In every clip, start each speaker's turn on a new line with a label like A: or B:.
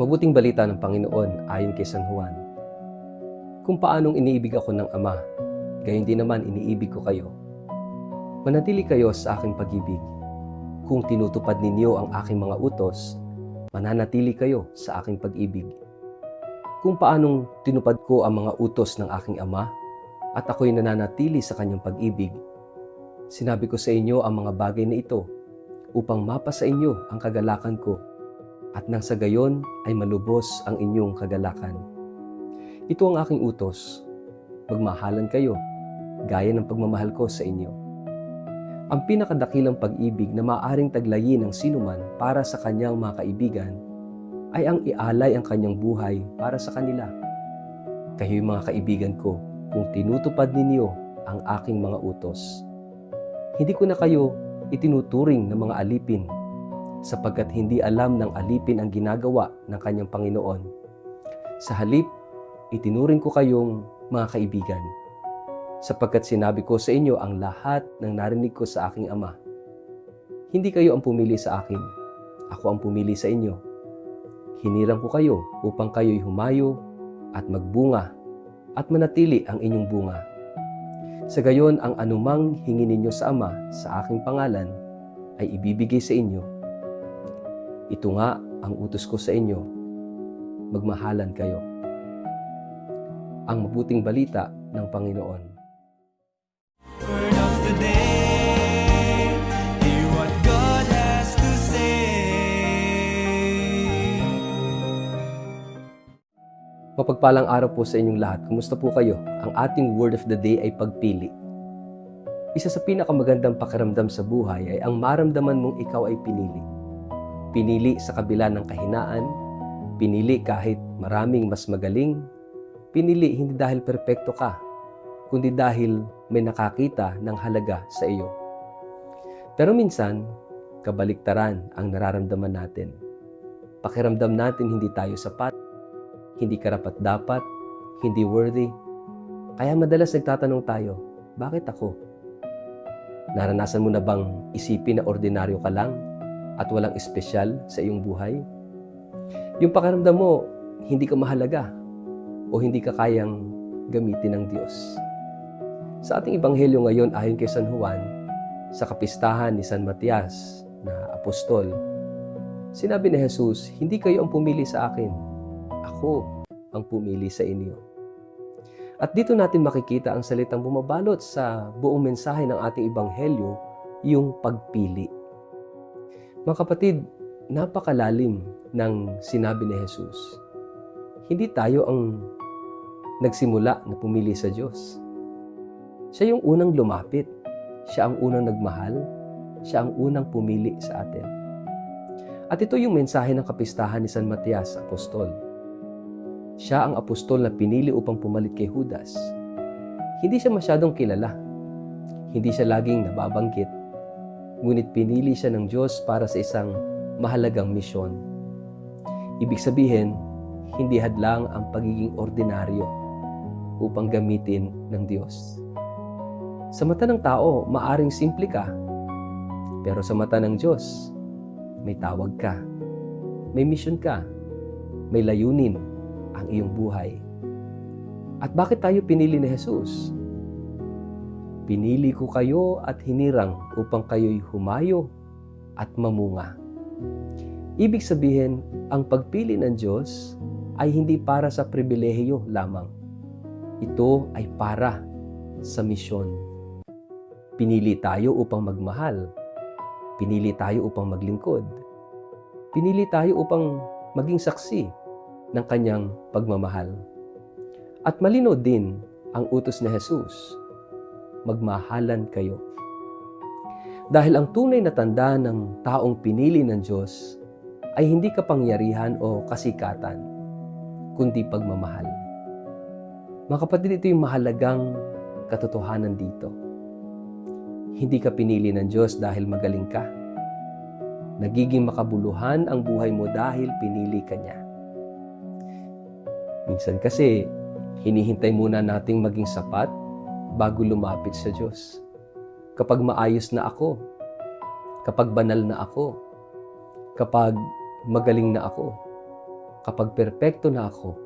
A: Ang mabuting balita ng Panginoon ayon kay San Juan. Kung paanong iniibig ako ng Ama, gayon din naman iniibig ko kayo. Manatili kayo sa aking pag-ibig. Kung tinutupad ninyo ang aking mga utos, mananatili kayo sa aking pag-ibig. Kung paanong tinupad ko ang mga utos ng aking Ama, at ako'y nananatili sa kanyang pag-ibig, sinabi ko sa inyo ang mga bagay na ito upang mapa sa inyo ang kagalakan ko, at nang sa gayon ay malubos ang inyong kagalakan. Ito ang aking utos, magmahalan kayo, gaya ng pagmamahal ko sa inyo. Ang pinakadakilang pag-ibig na maaaring taglayin ng sinuman para sa kanyang mga kaibigan ay ang ialay ang kanyang buhay para sa kanila. Kayo'y mga kaibigan ko kung tinutupad ninyo ang aking mga utos. Hindi ko na kayo itinuturing ng mga alipin, sapagkat hindi alam ng alipin ang ginagawa ng kanyang Panginoon. Sa halip, itinuring ko kayong mga kaibigan, sapagkat sinabi ko sa inyo ang lahat ng narinig ko sa aking Ama. Hindi kayo ang pumili sa akin, ako ang pumili sa inyo. Hinirang ko kayo upang kayo'y humayo at magbunga at manatili ang inyong bunga. Sa gayon, ang anumang hingin ninyo sa Ama sa aking pangalan ay ibibigay sa inyo. Ito nga ang utos ko sa inyo, magmahalan kayo. Ang mabuting balita ng Panginoon.
B: Word of the day, hear what God has to say.
A: Mapagpalang araw po sa inyong lahat. Kumusta po kayo? Ang ating word of the day ay pagpili. Isa sa pinakamagandang pakiramdam sa buhay ay ang maramdaman mong ikaw ay pinili. Pinili sa kabila ng kahinaan, pinili kahit maraming mas magaling, pinili hindi dahil perpekto ka, kundi dahil may nakakita ng halaga sa iyo. Pero minsan, kabaliktaran ang nararamdaman natin. Pakiramdam natin hindi tayo sapat, hindi karapat-dapat, hindi worthy. Kaya madalas nagtatanong tayo, bakit ako? Naranasan mo na bang isipin na ordinaryo ka lang at walang espesyal sa iyong buhay? Yung pakiramdam mo, hindi ka mahalaga o hindi ka kayang gamitin ng Diyos. Sa ating ebanghelyo ngayon ayon kay San Juan, sa kapistahan ni San Matias na apostol, sinabi ni Jesus, hindi kayo ang pumili sa akin, ako ang pumili sa inyo. At dito natin makikita ang salitang bumabalot sa buong mensahe ng ating ebanghelyo, yung pagpili. Mga kapatid, napakalalim ng sinabi ni Jesus. Hindi tayo ang nagsimula na pumili sa Diyos. Siya yung unang lumapit. Siya ang unang nagmahal. Siya ang unang pumili sa atin. At ito yung mensahe ng kapistahan ni San Matias, apostol. Siya ang apostol na pinili upang pumalit kay Judas. Hindi siya masyadong kilala. Hindi siya laging nababanggit. Ngunit pinili siya ng Diyos para sa isang mahalagang misyon. Ibig sabihin, hindi hadlang ang pagiging ordinaryo upang gamitin ng Diyos. Sa mata ng tao, maaring simple ka, pero sa mata ng Diyos, may tawag ka, may misyon ka, may layunin ang iyong buhay. At bakit tayo pinili ni Jesus? Pinili ko kayo at hinirang upang kayo'y humayo at mamunga. Ibig sabihin, ang pagpili ng Diyos ay hindi para sa pribilehiyo lamang. Ito ay para sa misyon. Pinili tayo upang magmahal. Pinili tayo upang maglingkod. Pinili tayo upang maging saksi ng kanyang pagmamahal. At malinaw din ang utos ni Jesus, magmahalan kayo. Dahil ang tunay na tanda ng taong pinili ng Diyos ay hindi kapangyarihan o kasikatan, kundi pagmamahal. Mga kapatid, ito yung mahalagang katotohanan dito. Hindi ka pinili ng Diyos dahil magaling ka. Nagiging makabuluhan ang buhay mo dahil pinili ka niya. Minsan kasi, hinihintay muna nating maging sapat bago lumapit sa Diyos. Kapag maayos na ako, kapag banal na ako, kapag magaling na ako, kapag perpekto na ako,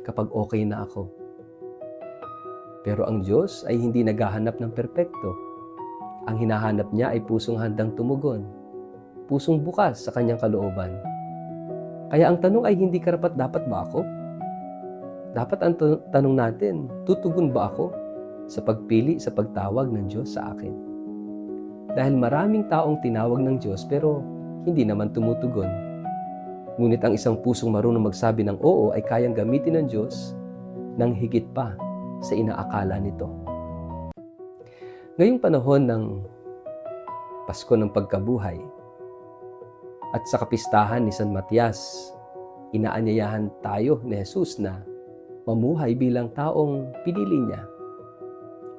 A: kapag okay na ako. Pero ang Diyos ay hindi naghahanap ng perpekto. Ang hinahanap niya ay pusong handang tumugon, pusong bukas sa kanyang kalooban. Kaya ang tanong ay hindi karapat-dapat ba ako? Dapat ang tanong natin, tutugon ba ako sa pagpili, sa pagtawag ng Diyos sa akin? Dahil maraming taong tinawag ng Diyos pero hindi naman tumutugon. Ngunit ang isang pusong marunong magsabi ng oo ay kayang gamitin ng Diyos ng higit pa sa inaakala nito. Ngayong panahon ng Pasko ng Pagkabuhay at sa kapistahan ni San Matias, inaanyayahan tayo ni Jesus na mamuhay bilang taong pinili niya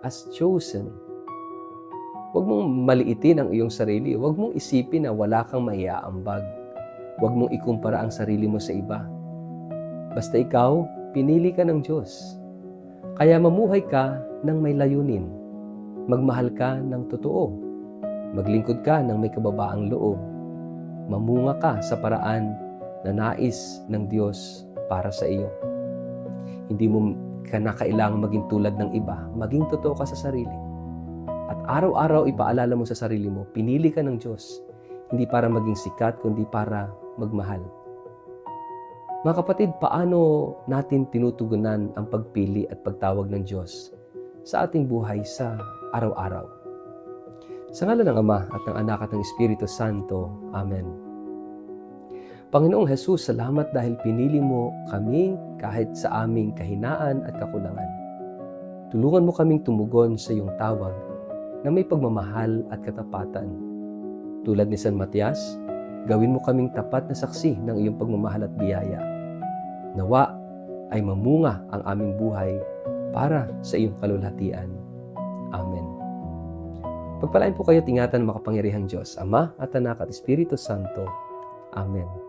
A: as chosen. Huwag mong maliitin ang iyong sarili. Huwag mong isipin na wala kang maiaambag. Huwag mong ikumpara ang sarili mo sa iba. Basta ikaw, pinili ka ng Diyos. Kaya mamuhay ka ng may layunin. Magmahal ka ng totoo. Maglingkod ka ng may kababaang loob. Mamunga ka sa paraan na nais ng Diyos para sa iyo. Hindi mo ka na kailangang maging tulad ng iba. Maging totoo ka sa sarili. At araw-araw ipaalala mo sa sarili mo, pinili ka ng Diyos. Hindi para maging sikat, kundi para magmahal. Mga kapatid, paano natin tinutugunan ang pagpili at pagtawag ng Diyos sa ating buhay sa araw-araw? Sa ngalan ng Ama at ng Anak at ng Espiritu Santo. Amen. Panginoong Jesus, salamat dahil pinili mo kami kahit sa aming kahinaan at kakulangan. Tulungan mo kaming tumugon sa iyong tawag na may pagmamahal at katapatan. Tulad ni San Matias, gawin mo kaming tapat na saksi ng iyong pagmamahal at biyaya. Nawa ay mamunga ang aming buhay para sa iyong kalulhatian. Amen. Pagpalain po kayo, tingatan ng makapangyarihang Diyos, Ama at Anak at Espiritu Santo. Amen.